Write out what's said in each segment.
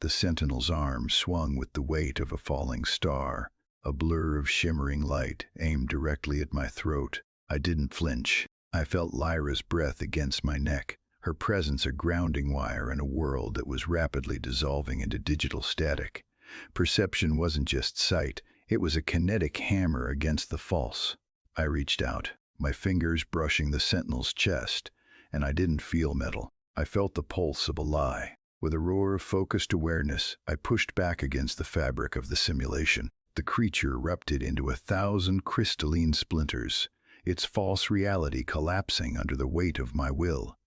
The sentinel's arm swung with the weight of a falling star, a blur of shimmering light aimed directly at my throat. I didn't flinch. I felt Lyra's breath against my neck, her presence a grounding wire in a world that was rapidly dissolving into digital static. Perception wasn't just sight, it was a kinetic hammer against the false. I reached out, my fingers brushing the sentinel's chest, and I didn't feel metal. I felt the pulse of a lie. With a roar of focused awareness, I pushed back against the fabric of the simulation. The creature erupted into 1,000 crystalline splinters, its false reality collapsing under the weight of my will.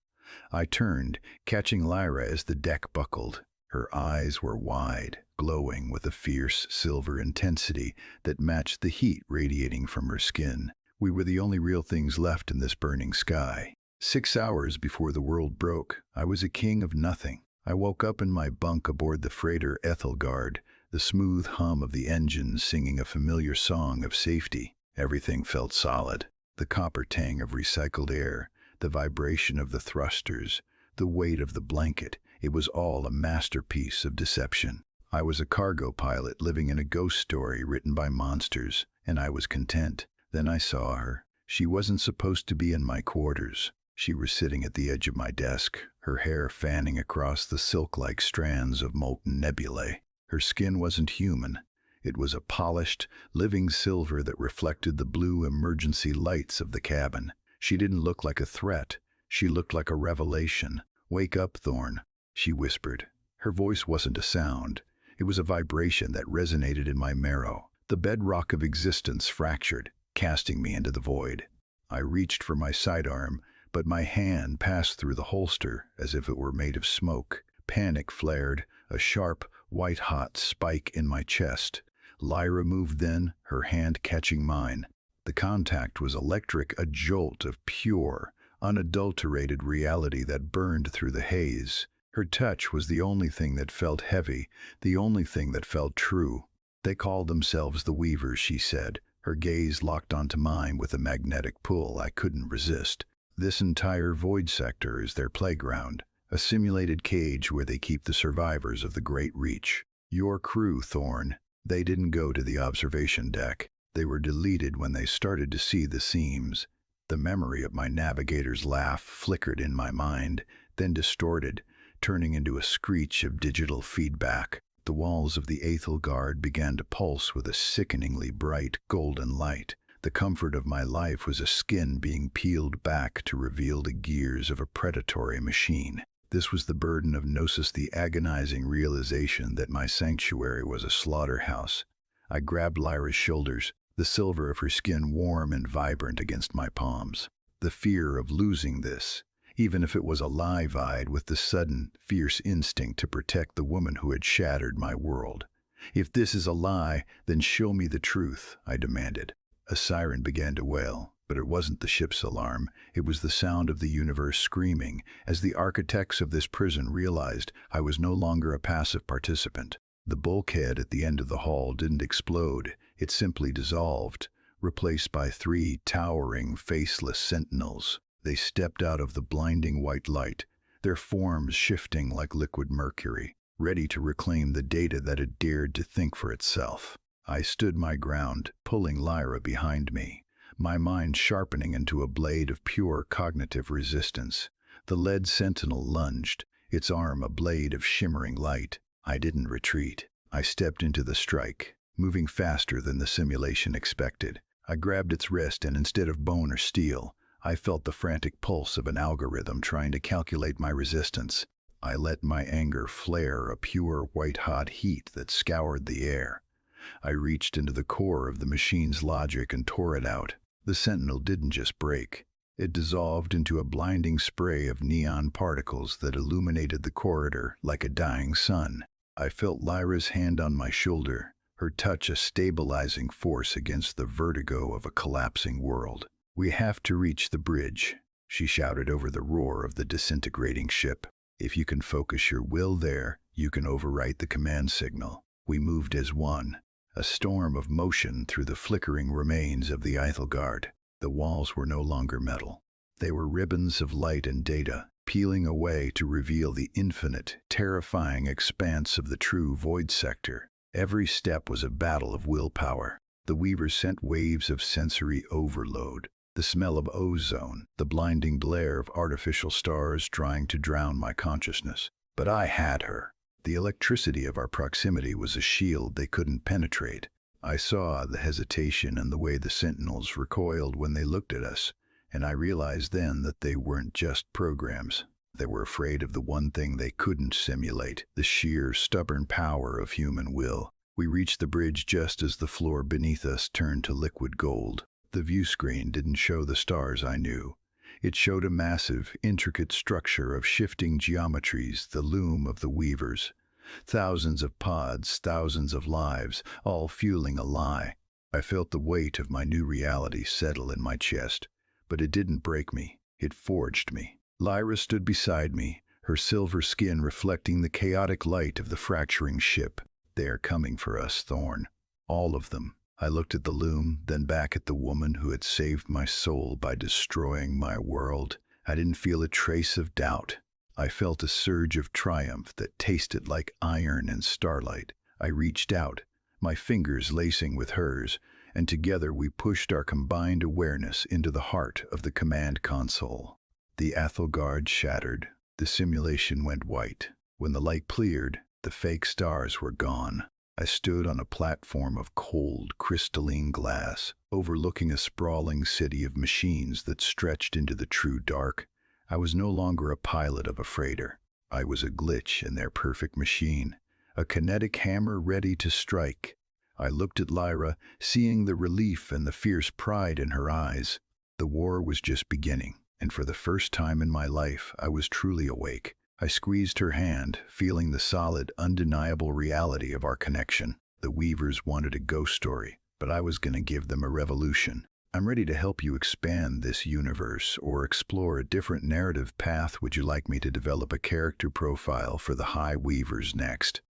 I turned, catching Lyra as the deck buckled. Her eyes were wide, glowing with a fierce silver intensity that matched the heat radiating from her skin. We were the only real things left in this burning sky. 6 hours before the world broke, I was a king of nothing. I woke up in my bunk aboard the freighter Ethelgard, the smooth hum of the engines singing a familiar song of safety. Everything felt solid. The copper tang of recycled air, the vibration of the thrusters, the weight of the blanket. It was all a masterpiece of deception. I was a cargo pilot living in a ghost story written by monsters, and I was content. Then I saw her. She wasn't supposed to be in my quarters. She was sitting at the edge of my desk, her hair fanning across the silk-like strands of molten nebulae. Her skin wasn't human. It was a polished, living silver that reflected the blue emergency lights of the cabin. She didn't look like a threat. She looked like a revelation. "Wake up, Thorn," she whispered. Her voice wasn't a sound. It was a vibration that resonated in my marrow. The bedrock of existence fractured, casting me into the void. I reached for my sidearm, but my hand passed through the holster as if it were made of smoke. Panic flared, a sharp, white-hot spike in my chest. Lyra moved then, her hand catching mine. The contact was electric, a jolt of pure, unadulterated reality that burned through the haze. Her touch was the only thing that felt heavy, the only thing that felt true. "They call themselves the Weavers," she said. Her gaze locked onto mine with a magnetic pull I couldn't resist. "This entire void sector is their playground, a simulated cage where they keep the survivors of the Great Reach. Your crew, Thorn, they didn't go to the observation deck. They were deleted when they started to see the seams." The memory of my navigator's laugh flickered in my mind, then distorted, turning into a screech of digital feedback. The walls of the Ethelgard began to pulse with a sickeningly bright golden light. The comfort of my life was a skin being peeled back to reveal the gears of a predatory machine. This was the burden of Gnosis, the agonizing realization that my sanctuary was a slaughterhouse. I grabbed Lyra's shoulders, the silver of her skin warm and vibrant against my palms. The fear of losing this, even if it was a lie, vied with the sudden, fierce instinct to protect the woman who had shattered my world. "If this is a lie, then show me the truth," I demanded. A siren began to wail, but it wasn't the ship's alarm. It was the sound of the universe screaming, as the architects of this prison realized I was no longer a passive participant. The bulkhead at the end of the hall didn't explode, it simply dissolved, replaced by 3 towering, faceless sentinels. They stepped out of the blinding white light, their forms shifting like liquid mercury, ready to reclaim the data that had dared to think for itself. I stood my ground, pulling Lyra behind me, my mind sharpening into a blade of pure cognitive resistance. The lead sentinel lunged, its arm a blade of shimmering light. I didn't retreat. I stepped into the strike, moving faster than the simulation expected. I grabbed its wrist, and instead of bone or steel, I felt the frantic pulse of an algorithm trying to calculate my resistance. I let my anger flare, a pure white-hot heat that scoured the air. I reached into the core of the machine's logic and tore it out. The sentinel didn't just break. It dissolved into a blinding spray of neon particles that illuminated the corridor like a dying sun. I felt Lyra's hand on my shoulder, her touch a stabilizing force against the vertigo of a collapsing world. "We have to reach the bridge," she shouted over the roar of the disintegrating ship. "If you can focus your will there, you can overwrite the command signal." We moved as one, a storm of motion through the flickering remains of the Ethelgard. The walls were no longer metal. They were ribbons of light and data, peeling away to reveal the infinite, terrifying expanse of the true void sector. Every step was a battle of willpower. The weavers sent waves of sensory overload. The smell of ozone, the blinding glare of artificial stars trying to drown my consciousness. But I had her. The electricity of our proximity was a shield they couldn't penetrate. I saw the hesitation and the way the sentinels recoiled when they looked at us, and I realized then that they weren't just programs. They were afraid of the one thing they couldn't simulate, the sheer, stubborn power of human will. We reached the bridge just as the floor beneath us turned to liquid gold. The view screen didn't show the stars I knew. It showed a massive, intricate structure of shifting geometries, the loom of the weavers. Thousands of pods, thousands of lives, all fueling a lie. I felt the weight of my new reality settle in my chest, but it didn't break me. It forged me. Lyra stood beside me, her silver skin reflecting the chaotic light of the fracturing ship. "They are coming for us, Thorn. All of them." I looked at the loom, then back at the woman who had saved my soul by destroying my world. I didn't feel a trace of doubt. I felt a surge of triumph that tasted like iron and starlight. I reached out, my fingers lacing with hers, and together we pushed our combined awareness into the heart of the command console. The Athelgard shattered. The simulation went white. When the light cleared, the fake stars were gone. I stood on a platform of cold, crystalline glass, overlooking a sprawling city of machines that stretched into the true dark. I was no longer a pilot of a freighter. I was a glitch in their perfect machine, a kinetic hammer ready to strike. I looked at Lyra, seeing the relief and the fierce pride in her eyes. The war was just beginning, and for the first time in my life, I was truly awake. I squeezed her hand, feeling the solid, undeniable reality of our connection. The weavers wanted a ghost story, but I was going to give them a revolution. I'm ready to help you expand this universe or explore a different narrative path. Would you like me to develop a character profile for the High Weavers next?